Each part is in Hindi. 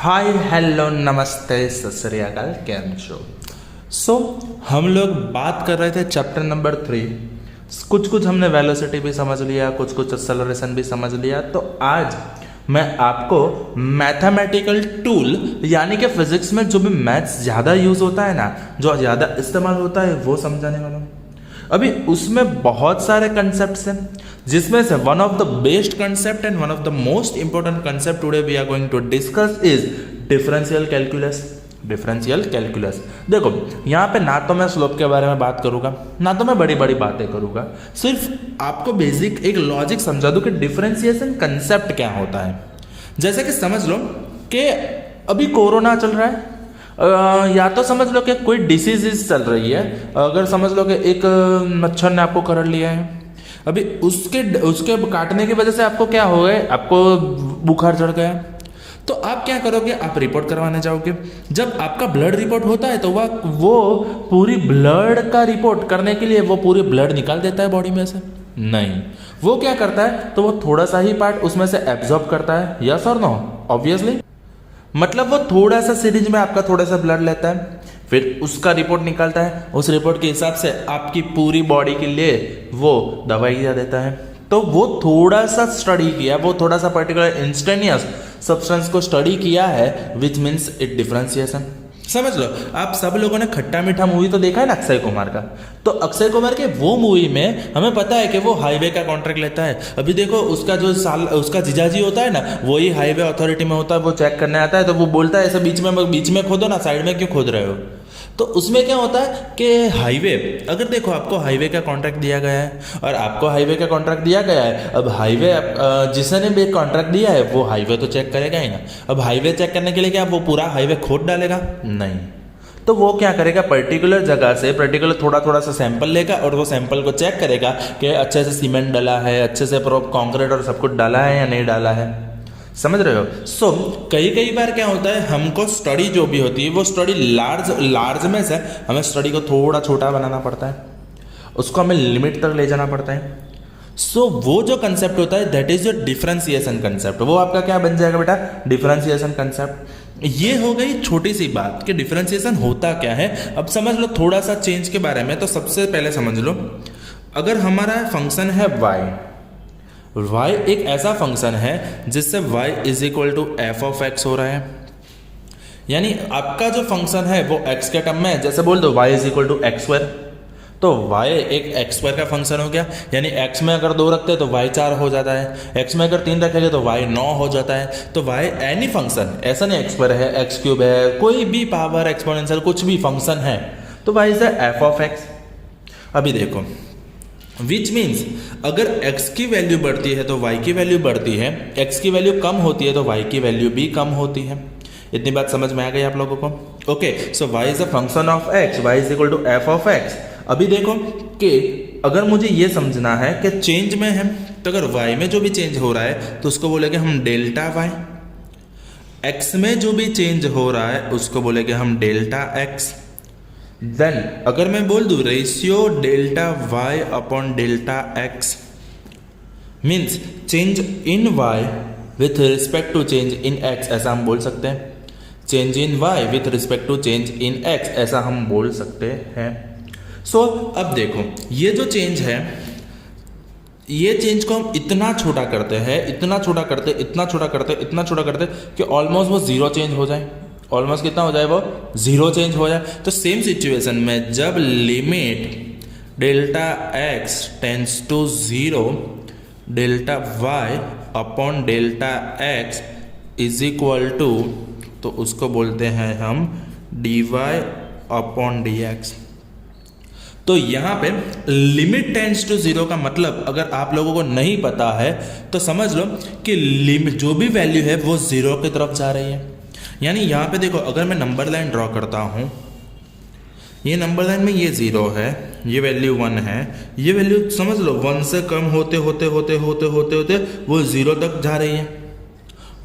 हाय हेलो नमस्ते सत श्री अकाल कैम सो हम लोग बात कर रहे थे चैप्टर नंबर 3। कुछ हमने वेलोसिटी भी समझ लिया, कुछ एक्सेलरेशन भी समझ लिया। तो आज मैं आपको मैथमेटिकल टूल यानी कि फिजिक्स में जो भी मैथ्स ज़्यादा यूज़ होता है ना, जो ज़्यादा इस्तेमाल होता है, वो समझाने वाला हूँ। अभी उसमें बहुत सारे कंसेप्ट्स हैं, जिसमें से one of the best concept and one of the most important concept today we are going to discuss is differential calculus. Differential calculus, देखो यहाँ पे ना तो मैं स्लोप के बारे में बात करूंगा, ना तो मैं बड़ी बड़ी बातें करूंगा, सिर्फ आपको बेसिक एक लॉजिक समझा दूं कि डिफरेंशिएशन कंसेप्ट क्या होता है। जैसे कि समझ लो कि अभी कोरोना चल रहा है, या तो समझ लो कि कोई डिसीज चल रही है। अगर समझ लो कि एक मच्छर ने आपको करड़ लिया है, अभी उसके काटने की वजह से आपको क्या हो गया, आपको बुखार चढ़ गया, तो आप क्या करोगे, आप रिपोर्ट करवाने जाओगे। जब आपका ब्लड रिपोर्ट होता है तो वो पूरी ब्लड का रिपोर्ट करने के लिए वो पूरी ब्लड निकाल देता है बॉडी में से? नहीं, वो क्या करता है, तो वो थोड़ा सा ही पार्ट उसमें से एब्जॉर्ब करता है। यस और नो? ऑब्वियसली, मतलब वो थोड़ा सा सीरीज में आपका थोड़ा सा ब्लड लेता है, फिर उसका रिपोर्ट निकालता है, उस रिपोर्ट के हिसाब से आपकी पूरी बॉडी के लिए वो दवाई दे देता है। तो वो थोड़ा सा स्टडी किया, वो थोड़ा सा पर्टिकुलर इंस्टेंटिनियस सब्सटेंस को स्टडी किया है, विच मीन्स इट डिफरेंशिएशन। समझ लो, आप सब लोगों ने खट्टा मीठा मूवी तो देखा है ना अक्षय कुमार का। तो अक्षय कुमार के वो मूवी में हमें पता है कि वो हाईवे का कॉन्ट्रैक्ट लेता है। अभी देखो उसका उसका जीजाजी होता है ना, वही हाईवे अथॉरिटी में होता है, वो चेक करने आता है। तो वो बोलता है ऐसे बीच में खोदो ना, साइड में क्यों खोद रहे हो। तो उसमें क्या होता है कि हाईवे, अगर देखो आपको हाईवे का कॉन्ट्रैक्ट दिया गया है और आपको हाईवे का कॉन्ट्रैक्ट दिया गया है, अब हाईवे जिसने भी कॉन्ट्रैक्ट दिया है वो हाईवे तो चेक करेगा ही ना। अब हाईवे चेक करने के लिए क्या वो पूरा हाईवे खोद डालेगा? नहीं। तो वो क्या करेगा, पर्टिकुलर जगह से पर्टिकुलर थोड़ा सा सैंपल लेगा और वो सैंपल को चेक करेगा कि अच्छे से सीमेंट डाला है, अच्छे से कॉन्क्रीट और सब कुछ डाला है या नहीं डाला है। समझ रहे हो? सो कई बार क्या होता है, हमको स्टडी जो भी होती है वो स्टडी लार्ज में से हमें स्टडी को थोड़ा छोटा बनाना पड़ता है, उसको हमें लिमिट तक ले जाना पड़ता है। सो वो जो कंसेप्ट होता है that is your differentiation concept. वो आपका क्या बन जाएगा बेटा? Differentiation concept. ये हो गई छोटी सी बात कि डिफरेंशिएशन होता क्या है। अब समझ लो थोड़ा सा चेंज के बारे में। तो सबसे पहले समझ लो, अगर हमारा फंक्शन है y एक ऐसा फंक्शन है जिससे y is equal to f of x हो रहा है, यानी आपका जो फंक्शन है वो x के टर्म में, जैसे बोल दो y is equal to x square, तो y एक एक्स स्क्वायर का फंक्शन हो गया। यानी x में अगर 2 रखते हैं तो y 4 हो जाता है, x में अगर 3 रखेंगे तो y 9 हो जाता है। तो y एनी फंक्शन, ऐसा नहीं एक्स स्क्वायर है, एक्स क्यूब है, कोई भी पावर एक्सपोनेंशियल कुछ भी फंक्शन है, तो y is F of x. अभी देखो, विच मीन्स अगर x की वैल्यू बढ़ती है तो y की वैल्यू बढ़ती है, x की वैल्यू कम होती है तो y की वैल्यू भी कम होती है। इतनी बात समझ में आ गई आप लोगों को? Okay, so y is a function of x, y is equal to f of x। अभी देखो कि अगर मुझे ये समझना है कि चेंज में है, तो अगर y में जो भी चेंज हो रहा है तो उसको बोलेंगे हम डेल्टा y, x में जो भी चेंज हो रहा है उसको बोलेंगे हम डेल्टा x। देन अगर मैं बोल दूं ratio delta y upon delta x, means change in y with respect to change in x, ऐसा हम बोल सकते हैं। Change in y with respect to change in x, ऐसा हम बोल सकते हैं। सो अब देखो, ये जो चेंज है, ये चेंज को हम इतना छोटा करते हैं, इतना छोटा करते कि ऑलमोस्ट वो जीरो चेंज हो जाए। ऑलमोस्ट कितना हो जाए? वो जीरो चेंज हो जाए। तो सेम सिचुएशन में जब limit delta x tends to 0, delta y upon delta x is equal to, तो उसको बोलते हैं हम dy अपॉन dx। तो यहाँ पे लिमिट टेंस टू 0 का मतलब अगर आप लोगों को नहीं पता है तो समझ लो कि लिमिट जो भी वैल्यू है वो 0 की तरफ जा रही है। यानी यहाँ पे देखो, अगर मैं नंबर लाइन ड्रॉ करता हूँ, ये नंबर लाइन में ये 0 है, ये वैल्यू 1 है, ये वैल्यू समझ लो 1 से कम होते होते वो 0 तक जा रही है।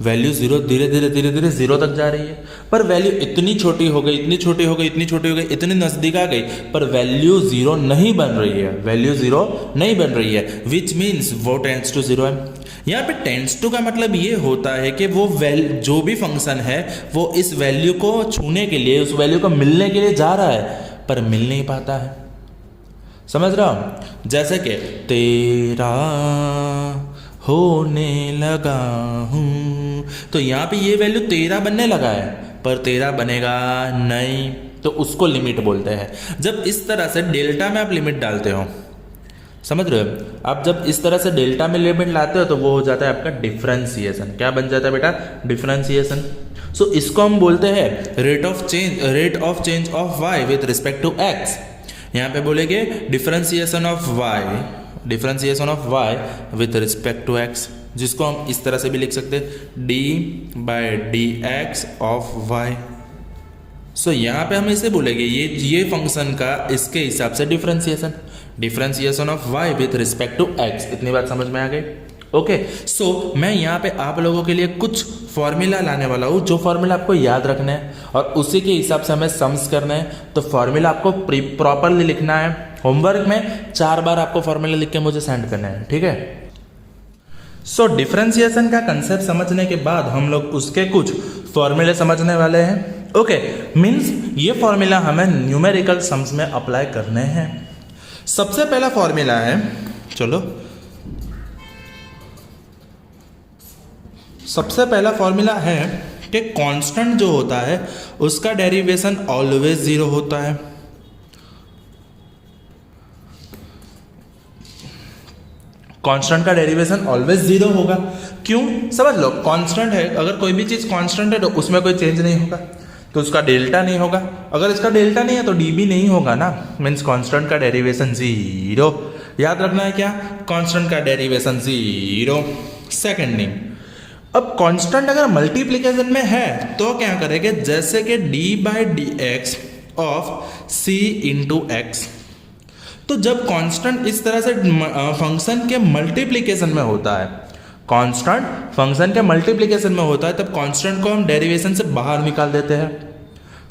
वैल्यू जीरो धीरे धीरे धीरे धीरे जीरो तक जा रही है, पर वैल्यू इतनी छोटी हो गई, इतनी छोटी हो गई, इतनी छोटी हो गई, इतनी नजदीक आ गई, पर वैल्यू जीरो नहीं बन रही है, वैल्यू जीरो नहीं बन रही है, विच मीन्स वो टेंड्स टू जीरो है। यहाँ पे टेंड्स टू का मतलब ये होता है कि वो जो भी फंक्शन है वो इस वैल्यू को छूने के लिए, उस वैल्यू को मिलने के लिए जा रहा है, पर मिल नहीं पाता है। समझ रहा हूं? जैसे कि तेरा होने लगा हूं, तो यहाँ पे ये वैल्यू तेरा बनने लगा है, पर तेरा बनेगा नहीं, तो उसको लिमिट बोलते हैं। जब इस तरह से डेल्टा में आप लिमिट डालते हो, समझ रहे हो, आप जब इस तरह से डेल्टा में लिमिट लाते हो तो वो हो जाता है आपका डिफरेंशिएशन। क्या बन जाता है बेटा? डिफरेंशिएशन। सो इसको हम बोलते हैं rate of change of y with respect to x. यहाँ पे बोलेंगे differentiation of y with respect to x, जिसको हम इस तरह से भी लिख सकते हैं d/dx ऑफ वाई। सो यहाँ पे हम इसे बोलेंगे ये फंक्शन का इसके हिसाब से differentiation of y with respect to x. इतनी बात समझ में आ गई? ओके। सो मैं यहाँ पे आप लोगों के लिए कुछ फॉर्मूला लाने वाला हूँ, जो फॉर्मूला आपको याद रखना है और उसी के हिसाब से हमें सम्स करना है। तो फॉर्मूला आपको प्रॉपरली लिखना है। होमवर्क में 4 बार आपको फॉर्मूला लिख के मुझे सेंड करना है, ठीक है? सो डिफरेंशिएशन का कंसेप्ट समझने के बाद हम लोग उसके कुछ फॉर्मूले समझने वाले हैं। ओके, मीन्स ये फॉर्मूला हमें न्यूमेरिकल सम्स में अप्लाई करने हैं। सबसे पहला फॉर्मूला है, चलो सबसे पहला फॉर्मूला है कि कांस्टेंट जो होता है उसका डेरिवेशन ऑलवेज जीरो होता है। कांस्टेंट का डेरिवेशन ऑलवेज जीरो होगा। क्यों? समझ लो, कांस्टेंट है, अगर कोई भी चीज कांस्टेंट है तो उसमें कोई चेंज नहीं होगा, तो उसका डेल्टा नहीं होगा। अगर इसका डेल्टा नहीं है तो डी भी नहीं होगा ना, मीन्स कांस्टेंट का डेरिवेशन जीरो। याद रखना है क्या? कांस्टेंट का डेरिवेशन जीरो। सेकंड थिंग, अब कांस्टेंट अगर मल्टीप्लिकेशन में है तो क्या करेंगे? जैसे कि d/dx of c into x. तो जब कांस्टेंट इस तरह से फंक्शन के मल्टीप्लिकेशन में होता है, कांस्टेंट फंक्शन के मल्टीप्लिकेशन में होता है, तब कांस्टेंट को हम डेरिवेशन से बाहर निकाल देते हैं।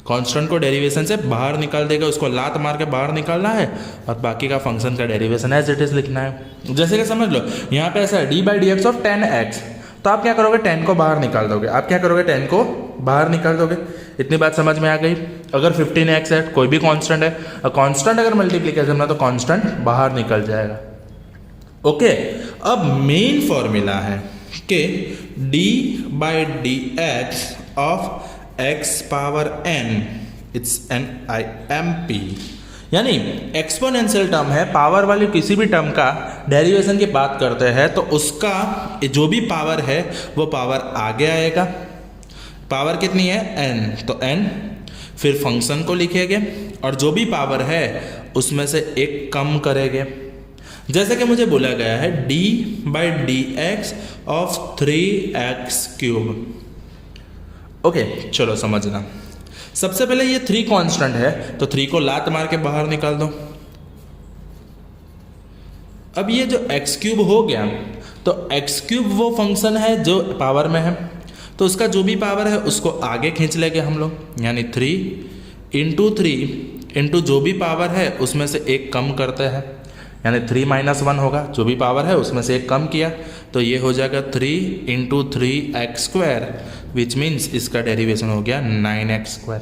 कांस्टेंट को डेरिवेशन से बाहर निकाल देगा, उसको लात मार के बाहर निकालना है और बाकी का फंक्शन का डेरिवेशन एज इट इज लिखना है। जैसे कि समझ लो, यहाँ पे ऐसा है d/dx ऑफ 10x, तो आप क्या करोगे? 10 को बाहर निकाल दोगे। आप क्या करोगे? 10 को बाहर निकाल दोगे। इतनी बात समझ में आ गई? अगर 15x है, कोई भी कांस्टेंट है, और कांस्टेंट अगर मल्टीप्लिकेशन में तो कांस्टेंट बाहर निकल जाएगा। ओके, अब मेन फॉर्मूला है कि d/dx of x power n, it's NIMP, यानी एक्सपोनेंशियल टर्म है, पावर वाली किसी भी टर्म का डेरिवेशन की बात करते हैं तो उसका जो भी पावर है वो पावर आगे आएगा। पावर कितनी है? n, तो n, फिर फंक्शन को लिखेंगे और जो भी पावर है उसमें से एक कम करेंगे। जैसे कि मुझे बोला गया है d/dx ऑफ 3x³। ओके, चलो समझना। सबसे पहले ये 3 कांस्टेंट है तो 3 को लात मार के बाहर निकाल दो। अब ये जो x³ हो गया, तो x³ वो फंक्शन है जो पावर में है, तो उसका जो भी पावर है उसको आगे खींच लेंगे हम लोग, यानी 3 इंटू जो भी पावर है उसमें से एक कम करते हैं, यानी 3 - 1 होगा। जो भी पावर है उसमें से एक कम किया तो ये हो जाएगा 3 इंटू 3x², विच मीन्स इसका डेरिवेशन हो गया 9x²।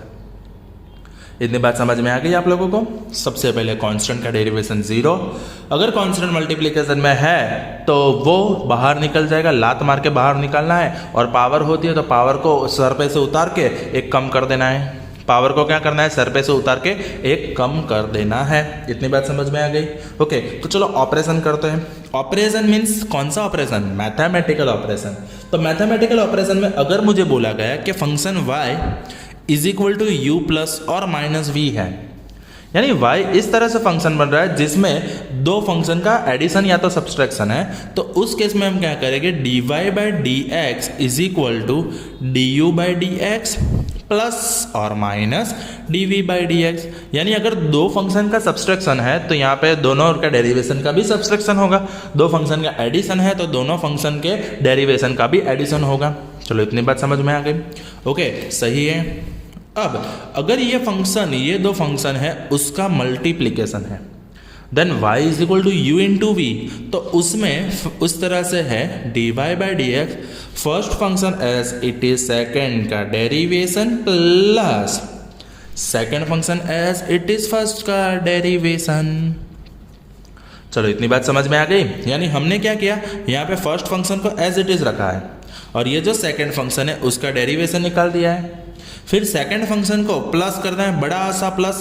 इतनी बात समझ में आ गई आप लोगों को? सबसे पहले कांस्टेंट का डेरिवेशन जीरो। अगर कांस्टेंट मल्टीप्लिकेशन में है तो वो बाहर निकल जाएगा, लात मार के बाहर निकालना है, और पावर होती है तो पावर को सर पे से उतार के एक कम कर देना है। पावर को क्या करना है? सर पे से उतार के एक कम कर देना है। इतनी बात समझ में आ गई? ओके, तो चलो ऑपरेशन करते हैं। ऑपरेशन मीन्स कौन सा ऑपरेशन? Mathematical operation. तो मैथमेटिकल ऑपरेशन में अगर मुझे बोला गया कि function y is equal to u plus और माइनस v है, यानी y इस तरह से फंक्शन बन रहा है जिसमें दो फंक्शन का एडिशन या तो सब्सट्रैक्शन है, तो उस केस में हम क्या करेंगे? dy/dx is equal to du/dx plus और माइनस dv/dx। यानी अगर दो फंक्शन का सब्सट्रैक्शन है तो यहाँ पे दोनों का डेरिवेशन का भी सब्सट्रैक्शन होगा, दो फंक्शन का एडिशन है तो दोनों फंक्शन के डेरिवेशन का भी एडिशन होगा। चलो इतनी बात समझ में आ गई। ओके सही है। अब अगर ये फंक्शन, ये दो फंक्शन है उसका मल्टीप्लीकेशन है, then y is equal to U into V, तो उसमें उस तरह से है dy by D X first function as it is second का derivation plus second function as it is first का डेरिवेशन। चलो इतनी बात समझ में आ गई। यानी हमने क्या किया, यहाँ पे फर्स्ट फंक्शन को एज इट इज रखा है और ये जो सेकेंड फंक्शन है उसका डेरिवेशन निकाल दिया है। फिर सेकेंड फंक्शन को प्लस करना है, बड़ा सा प्लस,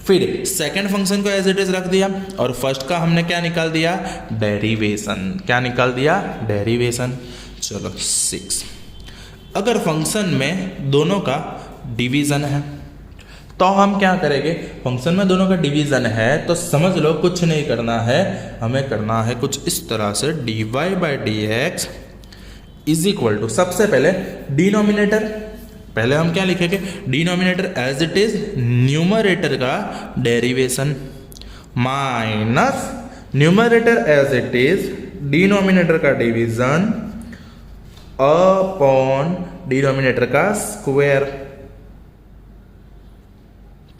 फिर सेकेंड फंक्शन को एज इट इज रख दिया और फर्स्ट का हमने क्या निकाल दिया, डेरिवेशन। क्या निकाल दिया, डेरिवेशन। चलो 6, अगर फंक्शन में दोनों का डिवीजन है तो हम क्या करेंगे, फंक्शन में दोनों का डिवीजन है तो समझ लो कुछ नहीं करना है, हमें करना है कुछ इस तरह से dy by D X is equal to, सबसे पहले डिनोमिनेटर, पहले हम क्या लिखेंगे, denominator as it is numerator का derivation minus numerator as it is denominator का डिवीजन अपॉन डिनोमिनेटर का स्क्वायर।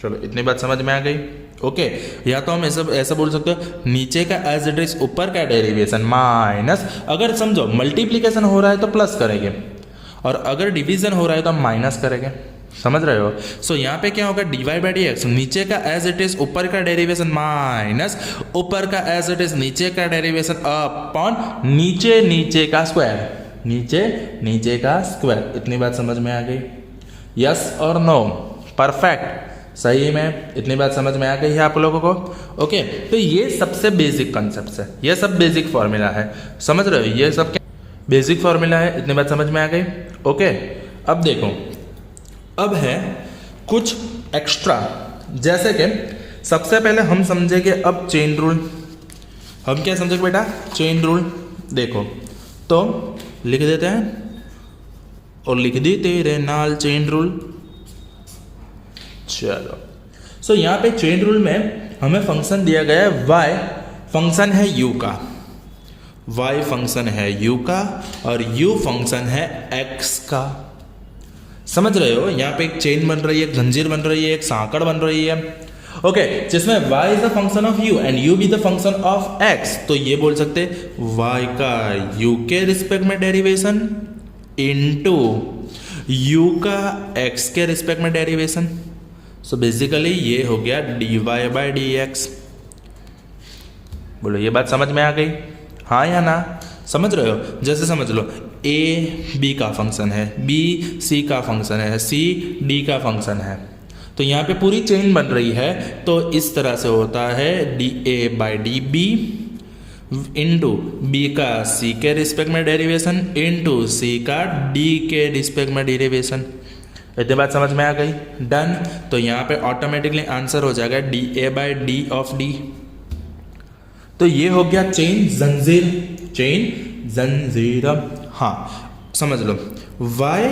चलो इतनी बात समझ में आ गई। ओके या तो हम ऐसा बोल सकते हो नीचे का एज इट इज ऊपर का डेरिवेशन माइनस, अगर समझो मल्टीप्लीकेशन हो रहा है तो प्लस करेंगे और अगर डिवीजन हो रहा है तो हम माइनस करेंगे, समझ रहे हो। सो यहाँ पे क्या होगा, d y by D x नीचे का एज इट इज ऊपर का डेरिवेशन माइनस ऊपर का एज इट इज नीचे का डेरिवेशन अपॉन नीचे नीचे का स्क्वायर, नीचे नीचे का स्क्वायर। इतनी बात समझ में आ गई, यस और नो, परफेक्ट, सही में। इतनी बात समझ में आ गई है आप लोगों को। ओके तो ये सबसे बेसिक कॉन्सेप्ट है, ये सब बेसिक फॉर्मूला है, समझ रहे हो, ये सब क्या बेसिक फॉर्मूला है। इतनी बात समझ में आ गई। ओके अब देखो, अब है कुछ एक्स्ट्रा, जैसे कि सबसे पहले हम समझेंगे अब चेन रूल। हम क्या समझेंगे बेटा, चेन रूल। देखो तो लिख देते हैं और लिख दी तेरे नाल चेन रूल। चलो सो यहाँ पे चेन रूल में हमें फंक्शन दिया गया है y, फंक्शन है u का, y फंक्शन है u का और u फंक्शन है x का। समझ रहे हो, यहाँ पे एक चेन बन रही है, एक जंजीर बन रही है, एक सांकड़ बन रही है। ओके जिसमें y is the function of u and u be the function of x, तो ये बोल सकते y का u के रिस्पेक्ट में डेरिवेशन इनटू u का x के रिस्पेक्ट में डेरिवेशन। सो बेसिकली ये हो गया dy बाई डी एक्स। बोलो ये बात समझ में आ गई, हाँ या ना, समझ रहे हो। जैसे समझ लो a b का फंक्शन है, b c का फंक्शन है, c d का फंक्शन है, तो यहाँ पे पूरी चेन बन रही है। तो इस तरह से होता है d a by d b into b का c के रिस्पेक्ट में डेरिवेशन इंटू c का d के रिस्पेक्ट में डेरिवेशन। इतनी बात समझ में आ गई, डन। तो यहाँ पे ऑटोमेटिकली आंसर हो जाएगा D a by D of D. तो ये हो गया चेन जंजीर, चेन जंजीर। हाँ समझ लो, y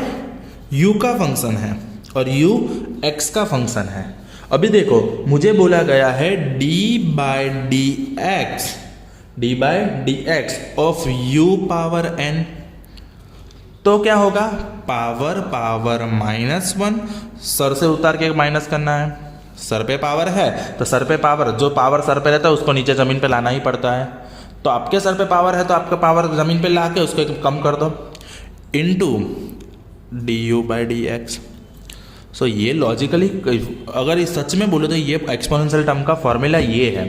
u का फंक्शन है और u x का फंक्शन है। अभी देखो मुझे बोला गया है d by D x, D by D x of u power n, तो क्या होगा, पावर पावर माइनस 1, सर से उतार के माइनस करना है, सर पे पावर है तो सर पे पावर, जो पावर सर पे रहता है उसको नीचे ज़मीन पे लाना ही पड़ता है। तो आपके सर पे पावर है तो आपका पावर ज़मीन पे ला के उसको कम कर दो into D U by D X. So ये लॉजिकली अगर इस सच में बोलो तो ये एक्सपोनेंशियल टर्म का फॉर्मूला ये है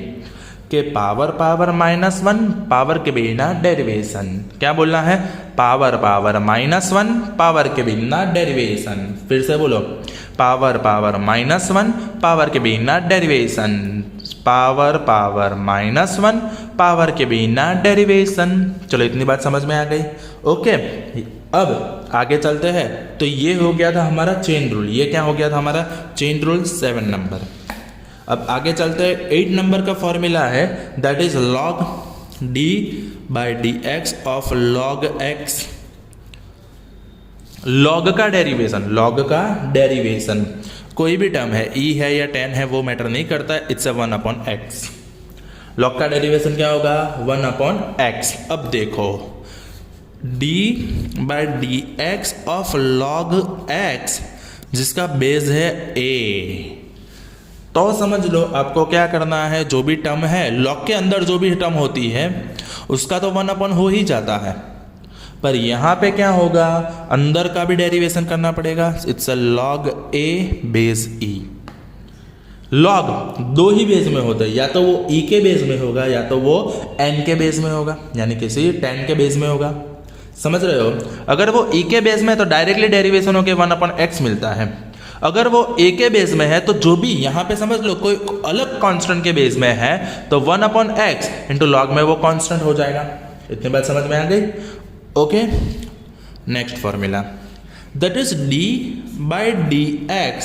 कि पावर पावर माइनस 1 पावर के बिना डेरिवेशन। क्या बोलना है, पावर पावर माइनस 1 पावर के बिना डेरिवेशन। फिर से बोलो, पावर पावर माइनस 1 पावर के बिना derivation, power power minus 1 power के बिना डेरिवेशन। चलो इतनी बात समझ में आ गई। ओके अब आगे चलते हैं। तो ये हो गया था हमारा चेन रूल, ये क्या हो गया था हमारा चेन रूल 7 नंबर। अब आगे चलते हैं 8 नंबर का फॉर्मूला है, that is log D by D x of log x. Log का डेरिवेशन, लॉग का डेरिवेशन कोई भी टर्म है, ई है या 10 है वो मैटर नहीं करता है, इट्स 1 अपॉन एक्स। लॉग का डेरिवेशन क्या होगा, 1 अपॉन एक्स। अब देखो d/dx ऑफ log x जिसका बेस है a। तो समझ लो आपको क्या करना है, जो भी टर्म है लॉग के अंदर जो भी टर्म होती है उसका तो 1 हो ही जाता है, पर यहाँ पे क्या होगा, अंदर का भी डेरिवेशन करना पड़ेगा। It's a log a base e। Log दो ही बेस में होता है, या तो वो e के बेस में होगा या तो वो n के बेस में होगा, यानी किसी 10 के बेस में होगा। समझ रहे हो? अगर वो e के बेस में तो डायरेक्टली डेरिवेशन होके 1/x मिलता है। अगर वो a के बेस में है तो जो भी यहाँ पे समझ लो कोई अलग कांस्टेंट के बेस में है तो 1/x इंटू लॉग में वो कांस्टेंट हो जाएगा। इतनी बात समझ में आ गई? Okay, next formula, that is d/dx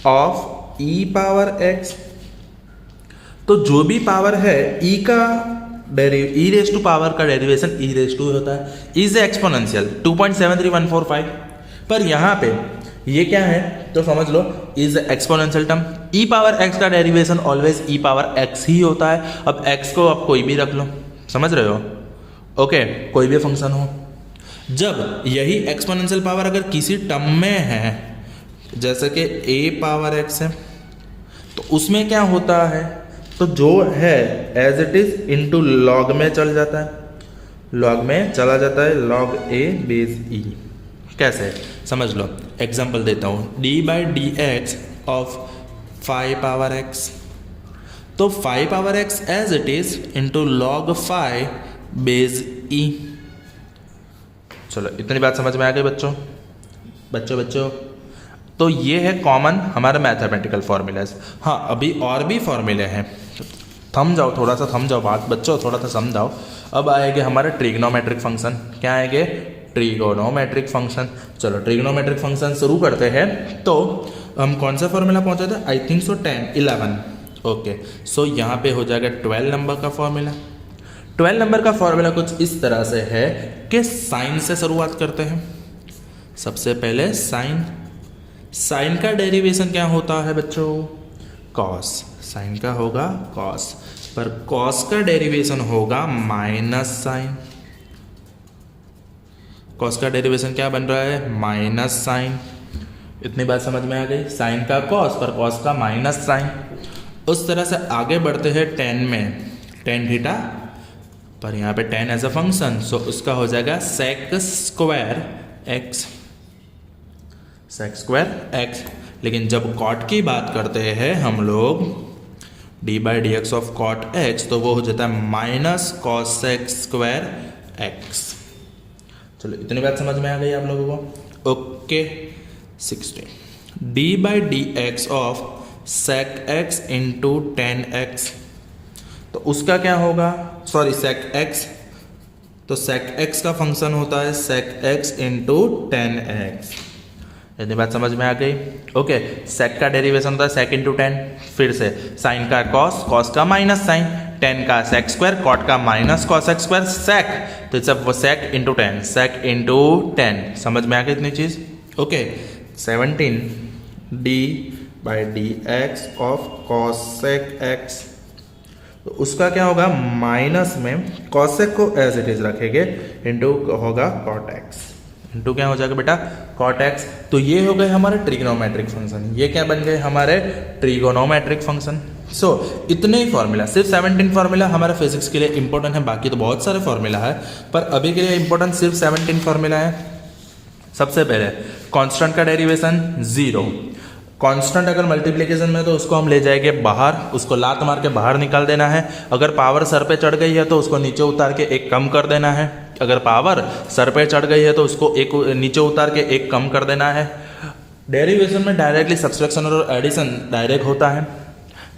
of e⁻x। तो जो भी पावर है e का ई रेज टू पावर का डेरिवेशन ई रेज टू होता है, इज एक्सपोनेंशियल 2.73145। पर यहाँ पे ये क्या है तो समझ लो इज एक्सपोनेंशियल टर्म, e⁻x का डेरिवेशन ऑलवेज e⁻x ही होता है। अब x को आप कोई भी रख लो, समझ रहे हो? ओके, कोई भी फंक्शन हो, जब यही एक्सपोनेंशियल पावर अगर किसी टर्म में है जैसे कि a⁻x है तो उसमें क्या होता है, तो जो है as it is into log में चल जाता है, लॉग में चला जाता है, log a बेस e। कैसे समझ लो, एग्जांपल देता हूँ, d/dx ऑफ 5⁻x। तो 5⁻x as it is into log 5 base e। चलो इतनी बात समझ में आ गई बच्चों? बच्चों तो ये है कॉमन हमारा मैथमेटिकल फॉर्मूलाज। हाँ, अभी और भी फॉर्मूले हैं, थम जाओ, थोड़ा सा थम जाओ बात बच्चों, थोड़ा सा समझाओ। अब आएंगे हमारे ट्रिग्नोमेट्रिक फंक्शन। क्या आएंगे? Trigonometric function. चलो ट्रिग्नोमेट्रिक फंक्शन शुरू करते हैं। तो हम कौन सा फॉर्मूला पहुंचे थे? I think so 11। ओके, सो यहाँ पे हो जाएगा 12 नंबर का फॉर्मूला। 12 नंबर का फॉर्मूला कुछ इस तरह से है कि साइन से शुरुआत करते हैं। सबसे पहले साइन का डेरिवेशन क्या होता है बच्चों? कॉस। साइन का होगा कॉस, पर कॉस का डेरिवेशन होगा माइनस साइन। कॉस का डेरिवेशन क्या बन रहा है? Minus sine. इतनी बात समझ में आ गई? साइन का कॉस पर कॉस का माइनस साइन। उस तरह से आगे बढ़ते हैं टेन में, टेन थीटा, पर यहाँ पे tan as a function, so उसका हो जाएगा sec square x, sec square x. लेकिन जब कॉट की बात करते हैं हम लोग d/dx ऑफ कॉट एक्स, तो वो हो जाता है minus cos x square x. चलो इतनी बात समझ में आ गई आप लोगों को? Okay, 16 d/dx of sec x into 10x, तो उसका क्या होगा? सॉरी, सेक एक्स, तो सेक एक्स का फंक्शन होता है सेक एक्स इंटू 10x। इतनी बात समझ में आ गई? ओके, सेक का डेरिवेशन होता है सेक इंटू 10, फिर से साइन का कॉस, कॉस का माइनस साइन, 10 का सेक स्क्वायर, कॉट का माइनस कॉस एक्स स्क्वायर, सेक, तो इट्स वो सेक इंटू 10, सेक इंटू 10। समझ में आ गई इतनी चीज? Okay, 17 d/dx of cosec x, तो उसका क्या होगा? माइनस में कॉसेक को एज इट इज रखेंगे, इंटू होगा कॉट एक्स, इंटू क्या हो जाएगा बेटा? Cot x. तो ये हो गए हमारे ट्रिग्नोमेट्रिक फंक्शन। ये क्या बन गए? हमारे ट्रिगोनोमेट्रिक फंक्शन। सो इतने ही फॉर्मूला, सिर्फ 17 फॉर्मूला हमारे फिजिक्स के लिए इंपॉर्टेंट है, बाकी तो बहुत सारे फॉर्मूला है, पर अभी के लिए इंपॉर्टेंट सिर्फ 17 फॉर्मूला है। सबसे पहले कांस्टेंट का डेरिवेशन 0। कांस्टेंट अगर मल्टीप्लिकेशन में तो उसको हम ले जाएंगे बाहर, उसको लात मार के बाहर निकाल देना है। अगर पावर सर पे चढ़ गई है तो उसको नीचे उतार के एक कम कर देना है। अगर पावर सर पे चढ़ गई है तो उसको एक नीचे उतार के एक कम कर देना है। डेरिवेशन में डायरेक्टली सब्सट्रैक्शन और एडिशन डायरेक्ट होता है।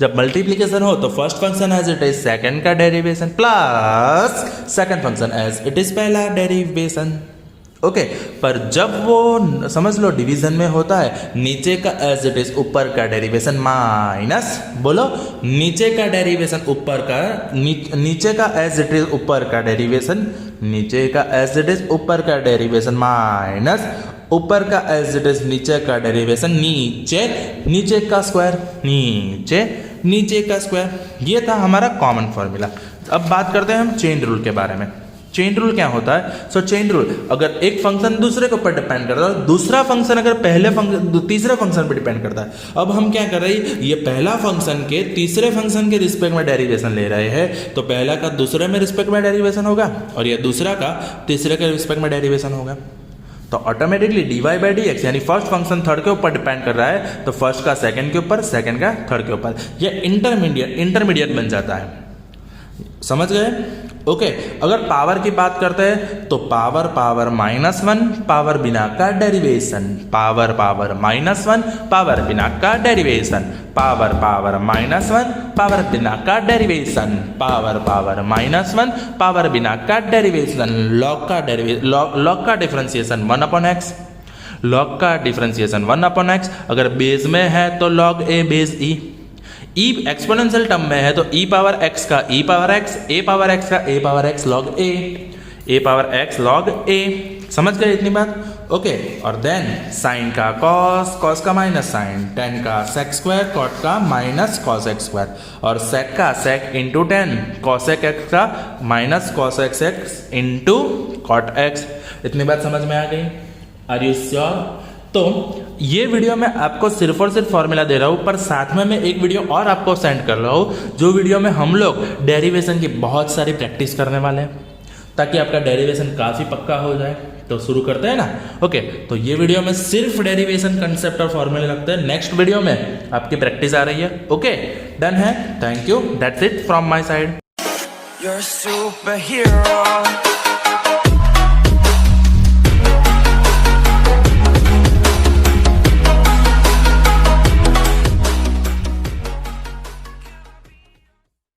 जब मल्टीप्लिकेशन हो तो first function as it is second का derivation plus second function as it is पहला डेरिवेशन। ओके, पर जब वो समझ लो डिवीजन में होता है, नीचे का एज इट इज ऊपर का डेरिवेशन माइनस, बोलो नीचे का डेरिवेशन ऊपर का, नीचे का एज इट इज ऊपर का डेरिवेशन, नीचे का एज इट इज ऊपर का डेरिवेशन माइनस ऊपर का एज इट इज नीचे का डेरिवेशन, नीचे नीचे का स्क्वायर, नीचे नीचे का स्क्वायर। ये था हमारा कॉमन फॉर्मूला। अब बात करते हैं हम चेन रूल के बारे में। चेन रूल क्या होता है? सो चेन रूल, अगर एक फंक्शन दूसरे के ऊपर डिपेंड करता है, दूसरा फंक्शन अगर पहले फंक्शन तीसरे फंक्शन पर डिपेंड करता है। अब हम क्या कर रहे हैं, ये पहला फंक्शन के तीसरे फंक्शन के रिस्पेक्ट में डेरिवेशन ले रहे हैं, तो पहला का दूसरे में रिस्पेक्ट में डेरिवेशन होगा और ये दूसरा का तीसरे के रिस्पेक्ट में डेरिवेशन होगा। तो automatically dy by D x यानी फर्स्ट फंक्शन थर्ड के ऊपर डिपेंड कर रहा है, तो फर्स्ट का सेकंड के ऊपर, सेकंड का थर्ड के ऊपर, ये इंटरमीडिएट बन जाता है। समझ गए? ओके, अगर पावर की बात करते हैं तो पावर -1 पावर बिना का डेरिवेशन, पावर -1 पावर बिना का डेरिवेशन, पावर -1 पावर बिना का डेरिवेशन, पावर -1 पावर बिना का डेरिवेशन, लॉग का डिफरेंशिएशन 1/x, लॉग का डिफरेंशिएशन 1/x, अगर बेस में है तो log a base e, E exponential term में है तो e पावर x का e power x, a power x का a power x log a, a power x log a। समझ गए इतनी बात? ओके, और देन साइन का cos, cos का माइनस साइन, tan का sec स्क्वायर, cot का माइनस cos x स्क्वायर, और sec का sec into tan, cosec x का minus cosec x into cot x। इतनी बात समझ में आ गई? Are you sure? तो ये वीडियो मैं आपको सिर्फ और सिर्फ फॉर्मूला दे रहा हूँ, पर साथ में मैं एक वीडियो और आपको सेंड कर रहा हूँ, जो वीडियो में हम लोग डेरिवेशन की बहुत सारी प्रैक्टिस करने वाले हैं, ताकि आपका डेरिवेशन काफ़ी पक्का हो जाए। तो शुरू करते हैं ना? ओके, तो ये वीडियो में सिर्फ डेरिवेशन कंसेप्ट और फॉर्मूले लगते हैं, नेक्स्ट वीडियो में आपकी प्रैक्टिस आ रही है। ओके, डन है? Thank you, that's it from my side.